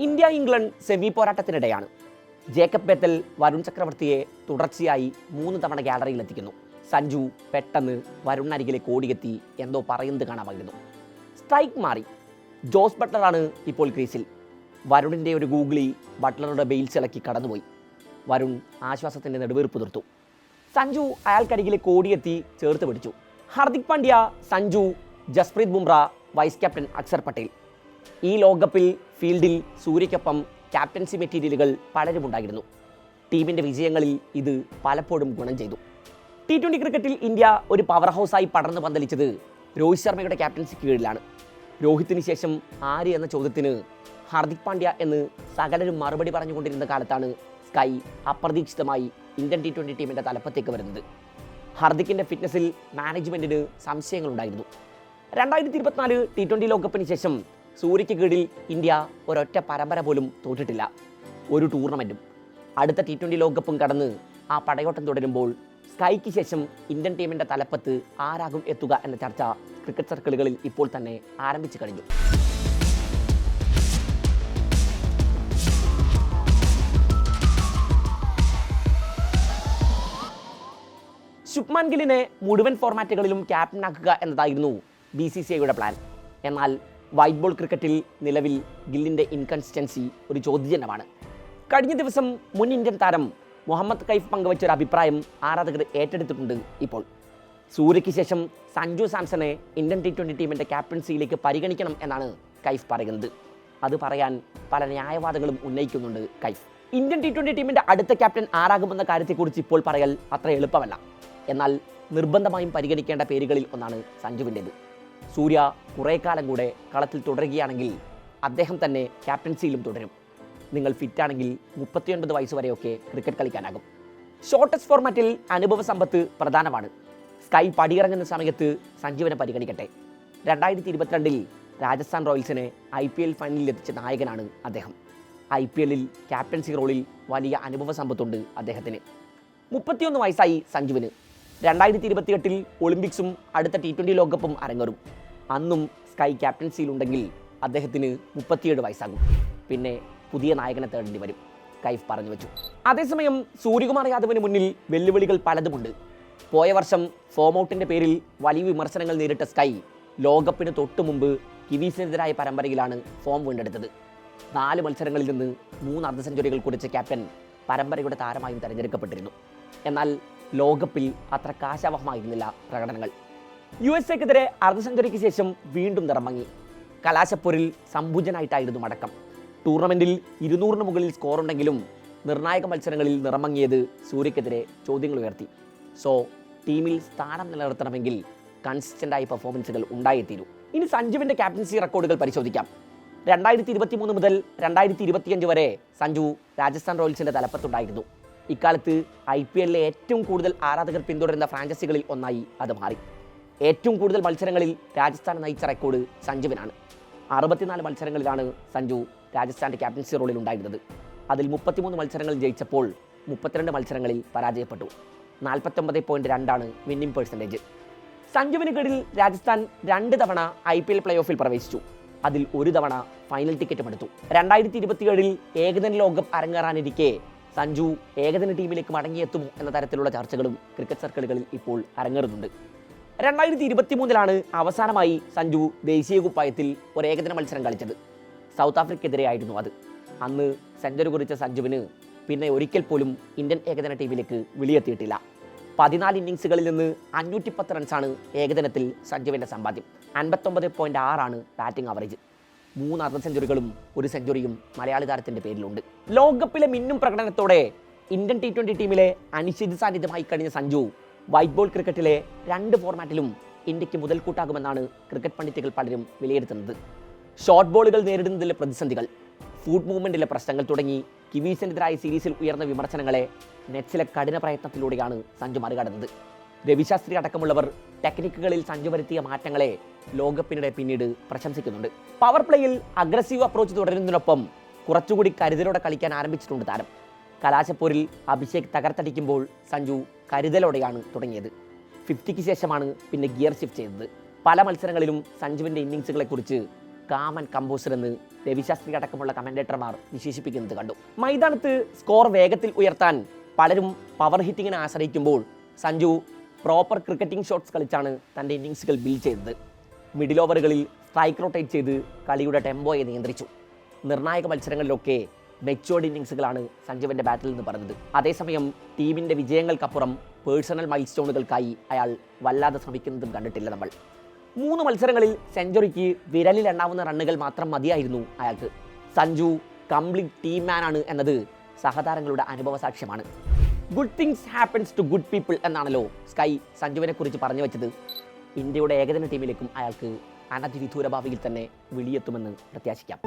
India England semi പോരാട്ടത്തിനിടെയാണ് Jacob Bethell Varun ചക്രവർത്തിയെ തുടർച്ചയായി 3 തവണ ഗാലറിയിൽ എത്തിക്കുന്നു. സഞ്ജു പെട്ടെന്ന് വരുണിനരികിലേക്ക് ഓടിയെത്തി എന്തോ പറയുന്നത് കാണാമായിരുന്നു. സ്ട്രൈക്ക് മാറി. ജോസ് ബട്ട്ലറാണ് ഇപ്പോൾ ക്രീസിൽ. വരുണിൻ്റെ ഒരു ഗൂഗിളി ബട്ട്ലറുടെ ബെയിൽസ് ഇളക്കി കടന്നുപോയി. വരുൺ ആശ്വാസത്തിൻ്റെ നെടുവീർപ്പ് തീർത്തു. സഞ്ജു അയാൾക്കരികിലേക്ക് ഓടിയെത്തി ചേർത്ത് പിടിച്ചു. Hardik Pandya, Sanju, Jasprit Bumrah, vice captain Axar Patel. ഈ ലോകകപ്പിൽ ഫീൽഡിൽ സൂര്യയ്ക്കൊപ്പം ക്യാപ്റ്റൻസി മെറ്റീരിയലുകൾ പലരുമുണ്ടായിരുന്നു. ടീമിൻ്റെ വിജയങ്ങളിൽ ഇത് പലപ്പോഴും ഗുണം ചെയ്തു. T20 ക്രിക്കറ്റിൽ ഇന്ത്യ ഒരു പവർ ഹൗസായി പടർന്നു പന്തലിച്ചത് രോഹിത് ശർമ്മയുടെ ക്യാപ്റ്റൻസി കീഴിലാണ്. രോഹിത്തിന് ശേഷം ആര് എന്ന ചോദ്യത്തിന് ഹാർദിക് പാണ്ഡ്യ എന്ന് സകലരും മറുപടി പറഞ്ഞുകൊണ്ടിരുന്ന കാലത്താണ് സ്കൈ അപ്രതീക്ഷിതമായി ഇന്ത്യൻ T20 ടീമിൻ്റെ തലപ്പത്തേക്ക് വരുന്നത്. ഹാർദിക്കിൻ്റെ ഫിറ്റ്നസിൽ മാനേജ്മെൻറ്റിന് സംശയങ്ങളുണ്ടായിരുന്നു. 2024 T20 ലോകകപ്പിന് ശേഷം സൂര്യയ്ക്ക് കീഴിൽ ഇന്ത്യ ഒരൊറ്റ പരമ്പര പോലും തോറ്റിട്ടില്ല, ഒരു ടൂർണമെൻറ്റും. അടുത്ത T20 ലോകകപ്പും കടന്ന് ആ പടയോട്ടം തുടരുമ്പോൾ സ്കൈക്ക് ശേഷം ഇന്ത്യൻ ടീമിൻ്റെ തലപ്പത്ത് ആരാകും എത്തുക എന്ന ചർച്ച ക്രിക്കറ്റ് സർക്കിളുകളിൽ ഇപ്പോൾ തന്നെ ആരംഭിച്ചു കഴിഞ്ഞു. ശുഭ്മാൻ ഗില്ലിനെ മുഴുവൻ ഫോർമാറ്റുകളിലും ക്യാപ്റ്റനാക്കുക എന്നതായിരുന്നു BCCIയുടെ പ്ലാൻ. എന്നാൽ വൈറ്റ് ബോൾ ക്രിക്കറ്റിൽ നിലവിൽ ഗില്ലിൻ്റെ ഇൻകൺസിസ്റ്റൻസി ഒരു ചോദ്യചിഹ്നമാണ്. കഴിഞ്ഞ ദിവസം മുൻ ഇന്ത്യൻ താരം മുഹമ്മദ് കൈഫ് പങ്കുവച്ചൊരു അഭിപ്രായം ആരാധകർ ഏറ്റെടുത്തിട്ടുണ്ട്. ഇപ്പോൾ സൂര്യയ്ക്ക് ശേഷം സഞ്ജു സാംസണെ ഇന്ത്യൻ T20 ടീമിൻ്റെ ക്യാപ്റ്റൻസിയിലേക്ക് പരിഗണിക്കണം എന്നാണ് കൈഫ് പറയുന്നത്. അത് പറയാൻ പല ന്യായവാദങ്ങളും ഉന്നയിക്കുന്നുണ്ട് കൈഫ്. ഇന്ത്യൻ T20 ടീമിൻ്റെ അടുത്ത ക്യാപ്റ്റൻ ആരാകുമെന്ന കാര്യത്തെക്കുറിച്ച് ഇപ്പോൾ പറയൽ അത്ര എളുപ്പമല്ല. എന്നാൽ നിർബന്ധമായും പരിഗണിക്കേണ്ട പേരുകളിൽ ഒന്നാണ് സഞ്ജുവിൻ്റേത്. സൂര്യ കുറേ കാലം കൂടെ കളത്തിൽ തുടരുകയാണെങ്കിൽ അദ്ദേഹം തന്നെ ക്യാപ്റ്റൻസിയിലും തുടരും. നിങ്ങൾ ഫിറ്റാണെങ്കിൽ 39 വയസ്സ് വരെയൊക്കെ ക്രിക്കറ്റ് കളിക്കാനാകും. ഷോർട്ടസ്റ്റ് ഫോർമാറ്റിൽ അനുഭവ സമ്പത്ത് പ്രധാനമാണ്. സ്കൈ പടിയിറങ്ങുന്ന സമയത്ത് സഞ്ജുവിനെ പരിഗണിക്കട്ടെ. 2022 രാജസ്ഥാൻ റോയൽസിനെ IPL ഫൈനലിൽ എത്തിച്ച നായകനാണ് അദ്ദേഹം. IPL ക്യാപ്റ്റൻസി റോളിൽ വലിയ അനുഭവ സമ്പത്തുണ്ട് അദ്ദേഹത്തിന്. 31 വയസ്സായി സഞ്ജുവിന്. 2028 ഒളിമ്പിക്സും അടുത്ത T20 ലോകകപ്പും അരങ്ങേറും. അന്നും സ്കൈ ക്യാപ്റ്റൻസിയിലുണ്ടെങ്കിൽ അദ്ദേഹത്തിന് 37 വയസ്സാകും. പിന്നെ പുതിയ നായകനെ തേടേണ്ടി വരും, കൈഫ് പറഞ്ഞു വെച്ചു. അതേസമയം സൂര്യകുമാർ യാദവിന് മുന്നിൽ വെല്ലുവിളികൾ പലതുമുണ്ട്. പോയ വർഷം ഫോം ഔട്ടിൻ്റെ പേരിൽ വലിയ വിമർശനങ്ങൾ നേരിട്ട സ്കൈ ലോകകപ്പിന് തൊട്ടു മുമ്പ് കിവീസിനെതിരായ പരമ്പരയിലാണ് ഫോം വീണ്ടെടുത്തത്. 4 മത്സരങ്ങളിൽ നിന്ന് 3 അർദ്ധ സെഞ്ചുറികൾ കുറിച്ച ക്യാപ്റ്റൻ പരമ്പരയുടെ താരമായും തിരഞ്ഞെടുക്കപ്പെട്ടിരുന്നു. എന്നാൽ ലോകകപ്പിൽ അത്ര കാശാവഹമായിരുന്നില്ല പ്രകടനങ്ങൾ. USA-ക്കെതിരെ അർദ്ധ സെഞ്ചുറിക്ക് ശേഷം വീണ്ടും നിറമങ്ങി. കലാശപ്പോരിൽ സമ്പൂജനായിട്ടായിരുന്നു മടക്കം. ടൂർണമെൻറ്റിൽ 200-ന് മുകളിൽ സ്കോറുണ്ടെങ്കിലും നിർണായക മത്സരങ്ങളിൽ നിറമങ്ങിയത് സൂര്യക്കെതിരെ ചോദ്യങ്ങൾ ഉയർത്തി. സോ ടീമിൽ സ്ഥാനം നിലനിർത്തണമെങ്കിൽ കൺസിസ്റ്റൻ്റായ പെർഫോമൻസുകൾ ഉണ്ടായിത്തീരൂ. ഇനി സഞ്ജുവിൻ്റെ ക്യാപ്റ്റൻസി റെക്കോർഡുകൾ പരിശോധിക്കാം. 2023 മുതൽ 2025 വരെ സഞ്ജു രാജസ്ഥാൻ റോയൽസിൻ്റെ തലപ്പത്തുണ്ടായിരുന്നു. ഇക്കാലത്ത് IPL ഏറ്റവും കൂടുതൽ ആരാധകർ പിന്തുടരുന്ന ഫ്രാഞ്ചൈസികളിൽ ഒന്നായി അത് മാറി. ഏറ്റവും കൂടുതൽ മത്സരങ്ങളിൽ രാജസ്ഥാൻ നയിച്ച റെക്കോർഡ് സഞ്ജുവിനാണ്. 64 മത്സരങ്ങളിലാണ് സഞ്ജു രാജസ്ഥാൻ്റെ ക്യാപ്റ്റൻസി റോളിൽ ഉണ്ടായിരുന്നത്. അതിൽ 33 മത്സരങ്ങൾ ജയിച്ചപ്പോൾ 32 മത്സരങ്ങളിൽ പരാജയപ്പെട്ടു. 49.2 വിന്നിംഗ് പെർസെൻറ്റേജ്. സഞ്ജുവിന് കീഴിൽ രാജസ്ഥാൻ 2 തവണ IPL പ്ലേ ഓഫിൽ പ്രവേശിച്ചു. അതിൽ 1 തവണ ഫൈനൽ ടിക്കറ്റും എടുത്തു. 2027 ഏകദിന ലോകകപ്പ് അരങ്ങേറാനിരിക്കെ സഞ്ജു ഏകദിന ടീമിലേക്ക് മടങ്ങിയെത്തുമോ എന്ന തരത്തിലുള്ള ചർച്ചകളും ക്രിക്കറ്റ് സർക്കിളുകളിൽ ഇപ്പോൾ അരങ്ങേറുന്നുണ്ട്. 2023 അവസാനമായി സഞ്ജു ദേശീയ കുപ്പായത്തിൽ ഒരു ഏകദിന മത്സരം കളിച്ചത്. സൗത്ത് ആഫ്രിക്കയ്ക്കെതിരെയായിരുന്നു അത്. അന്ന് സെഞ്ചുറി കുറിച്ച സഞ്ജുവിന് പിന്നെ ഒരിക്കൽ പോലും ഇന്ത്യൻ ഏകദിന ടീമിലേക്ക് വിളിയെത്തിയിട്ടില്ല. 14 ഇന്നിങ്സുകളിൽ നിന്ന് 510 റൺസാണ് ഏകദിനത്തിൽ സഞ്ജുവിൻ്റെ സമ്പാദ്യം. 59.6 ബാറ്റിംഗ് ആവറേജ്. 3 അർദ്ധ സെഞ്ചുറികളും 1 സെഞ്ചുറിയും മലയാളി താരത്തിൻ്റെ പേരിലുണ്ട്. ലോകകപ്പിലെ മിന്നും പ്രകടനത്തോടെ ഇന്ത്യൻ T20 ടീമിലെ അനിശ്ചിത സാന്നിധ്യമായി കഴിഞ്ഞ സഞ്ജു വൈറ്റ് ബോൾ ക്രിക്കറ്റിലെ 2 ഫോർമാറ്റിലും ഇന്ത്യക്ക് മുതൽക്കൂട്ടാകുമെന്നാണ് ക്രിക്കറ്റ് പണ്ഡിറ്റുകൾ പലരും വിലയിരുത്തുന്നത്. ഷോർട്ട് ബോളുകൾ നേരിടുന്നതിലെ പ്രതിസന്ധികൾ, ഫുഡ് മൂവ്മെൻറ്റിലെ പ്രശ്നങ്ങൾ തുടങ്ങി കിവീസിനെതിരായ സീരീസിൽ ഉയർന്ന വിമർശനങ്ങളെ നെറ്റ്സിലെ കഠിന പ്രയത്നത്തിലൂടെയാണ് സഞ്ജു മറികടന്നത്. രവിശാസ്ത്രി അടക്കമുള്ളവർ ടെക്നിക്കുകളിൽ സഞ്ജു വരുത്തിയ മാറ്റങ്ങളെ ലോകകപ്പിനിടെ പിന്നീട് പ്രശംസിക്കുന്നുണ്ട്. പവർ പ്ലേയിൽ അഗ്രസീവ് അപ്രോച്ച് തുടരുന്നതിനൊപ്പം കുറച്ചുകൂടി കരുതലോടെ കളിക്കാൻ ആരംഭിച്ചിട്ടുണ്ട് താരം. കലാശപ്പോരിൽ അഭിഷേക് തകർത്തടിക്കുമ്പോൾ സഞ്ജു കരുതലോടെയാണ് തുടങ്ങിയത്. 50ക്ക് ശേഷമാണ് പിന്നെ ഗിയർ ഷിഫ്റ്റ് ചെയ്തത്. പല മത്സരങ്ങളിലും സഞ്ജുവിൻ്റെ ഇന്നിങ്സുകളെക്കുറിച്ച് കാം ആൻഡ് കമ്പോസർ എന്ന് രവിശാസ്ത്രി അടക്കമുള്ള കമന്റേറ്റർമാർ വിശേഷിപ്പിക്കുന്നത് കണ്ടു. മൈതാനത്ത് സ്കോർ വേഗത്തിൽ ഉയർത്താൻ പലരും പവർ ഹിറ്റിങ്ങിനെ ആശ്രയിക്കുമ്പോൾ സഞ്ജു പ്രോപ്പർ ക്രിക്കറ്റിംഗ് ഷോട്ട്സ് കളിച്ചാണ് തൻ്റെ ഇന്നിങ്സുകൾ ബിൽഡ് ചെയ്തത്. മിഡിൽ ഓവറുകളിൽ സ്ട്രൈക്ക് റൊട്ടേറ്റ് ചെയ്ത് കളിയുടെ ടെമ്പോയെ നിയന്ത്രിച്ചു. നിർണായക മത്സരങ്ങളിലൊക്കെ മെച്ചോർഡ് ഇന്നിങ്സുകളാണ് സഞ്ജുവിൻ്റെ ബാറ്റിൽ നിന്ന് പറഞ്ഞത്. അതേസമയം ടീമിൻ്റെ വിജയങ്ങൾക്കപ്പുറം പേഴ്സണൽ മൈൽ സ്റ്റോണുകൾക്കായി അയാൾ വല്ലാതെ ശ്രമിക്കുന്നതും കണ്ടിട്ടില്ല നമ്മൾ. 3 മത്സരങ്ങളിൽ സെഞ്ചുറിക്ക് വിരലിൽ എണ്ണാവുന്ന റണ്ണുകൾ മാത്രം മതിയായിരുന്നു അയാൾക്ക്. സഞ്ജു കംപ്ലീറ്റ് ടീം മാനാണ് എന്നത് സഹതാരങ്ങളുടെ അനുഭവ സാക്ഷ്യമാണ്. Good things happens to good people എന്നാണല്ലോ സ്കൈ സഞ്ജുവിനെ കുറിച്ച് പറഞ്ഞു വെച്ചത്. ഇന്ത്യയുടെ ഏകദിന ടീമിലേക്കും അയാൾക്ക് അനധിവിദൂര ഭാവിയിൽ തന്നെ വിളിയെത്തുമെന്ന് പ്രത്യാശിക്കാം.